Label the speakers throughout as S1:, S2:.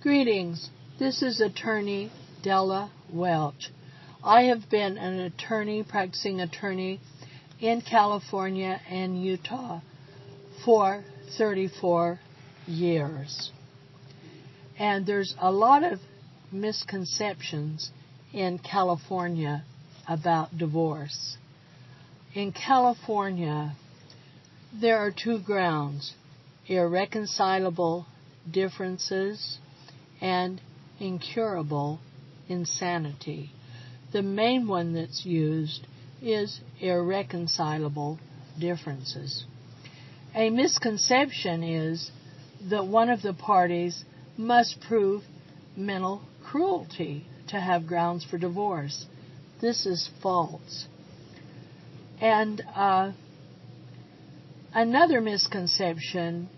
S1: Greetings. This is attorney Della Welch. I have been an practicing attorney in California and Utah for 34 years. And there's a lot of misconceptions in California about divorce. In California, there are two grounds: irreconcilable differences and incurable insanity. The main one that's used is irreconcilable differences. A misconception is that one of the parties must prove mental cruelty to have grounds for divorce. This is false. And another misconception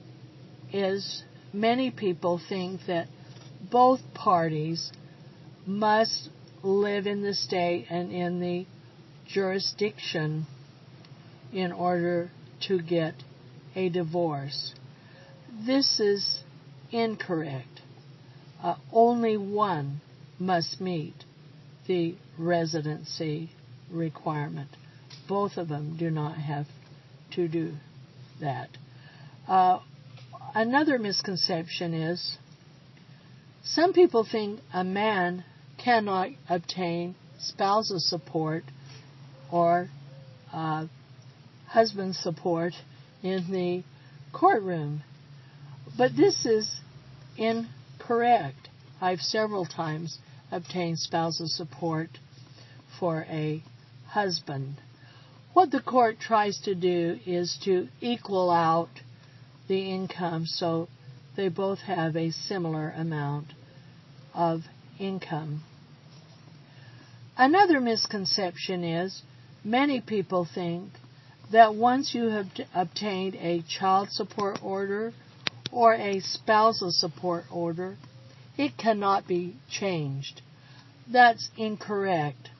S1: is many people think that both parties must live in the state and in the jurisdiction in order to get a divorce. This is incorrect. Only one must meet the residency requirement. Both of them do not have to do that. Another misconception is some people think a man cannot obtain spousal support or husband support in the courtroom. But this is incorrect. I've several times obtained spousal support for a husband. What the court tries to do is to equal out the income so they both have a similar amount of income. Another misconception is many people think that once you have obtained a child support order or a spousal support order, it cannot be changed. That's incorrect.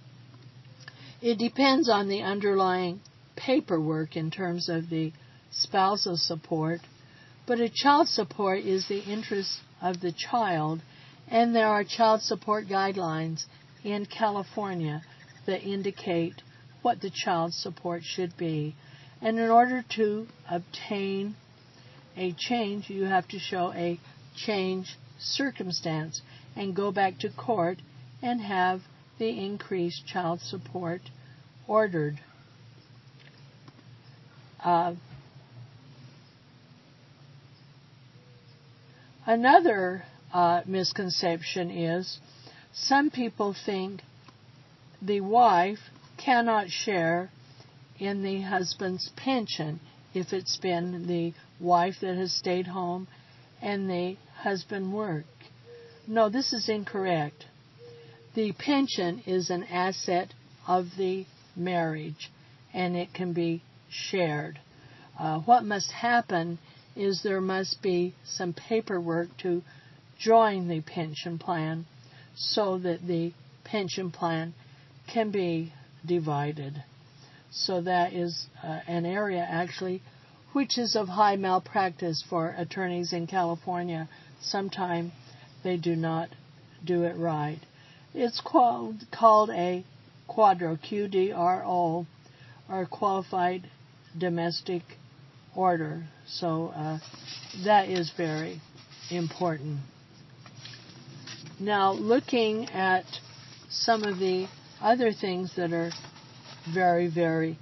S1: It depends on the underlying paperwork in terms of the spousal support, but a child support is the interest of the child, and there are child support guidelines in California that indicate what the child support should be. And in order to obtain a change, you have to show a change circumstance and go back to court and have the increased child support ordered. Another misconception is some people think the wife cannot share in the husband's pension if it's been the wife that has stayed home and the husband worked. No, this is incorrect. The pension is an asset of the marriage, and it can be shared. What must happen is there must be some paperwork to join the pension plan so that the pension plan can be divided. So that is an area actually which is of high malpractice for attorneys in California. Sometimes they do not do it right. It's called a QDRO, QDRO, or Qualified Domestic Order. So that is very important. Now, looking at some of the other things that are very, very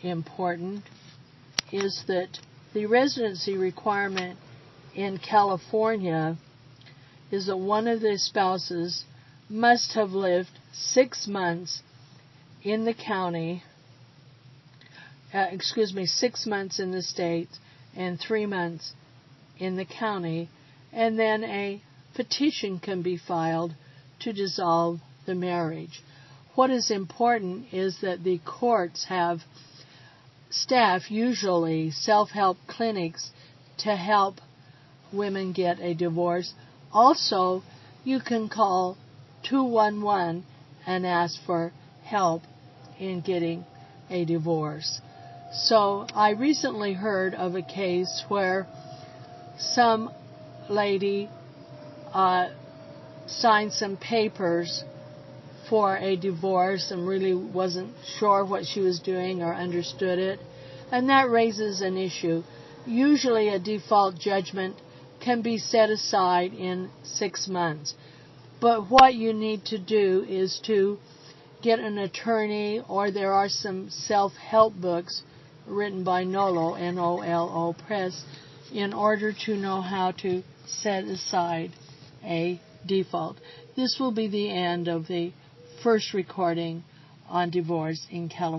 S1: important is that the residency requirement in California is that one of the spouses must have lived 6 months in the county, 6 months in the state and 3 months in the county, and then a petition can be filed to dissolve the marriage. What is important is that the courts have staff, usually self-help clinics, to help women get a divorce. Also, you can call 211 and ask for help in getting a divorce. So I recently heard of a case where some lady signed some papers for a divorce and really wasn't sure what she was doing or understood it. And that raises an issue. Usually a default judgment can be set aside in 6 months. But what you need to do is to get an attorney, or there are some self-help books written by Nolo, N-O-L-O Press, in order to know how to set aside a default. This will be the end of the first recording on divorce in California.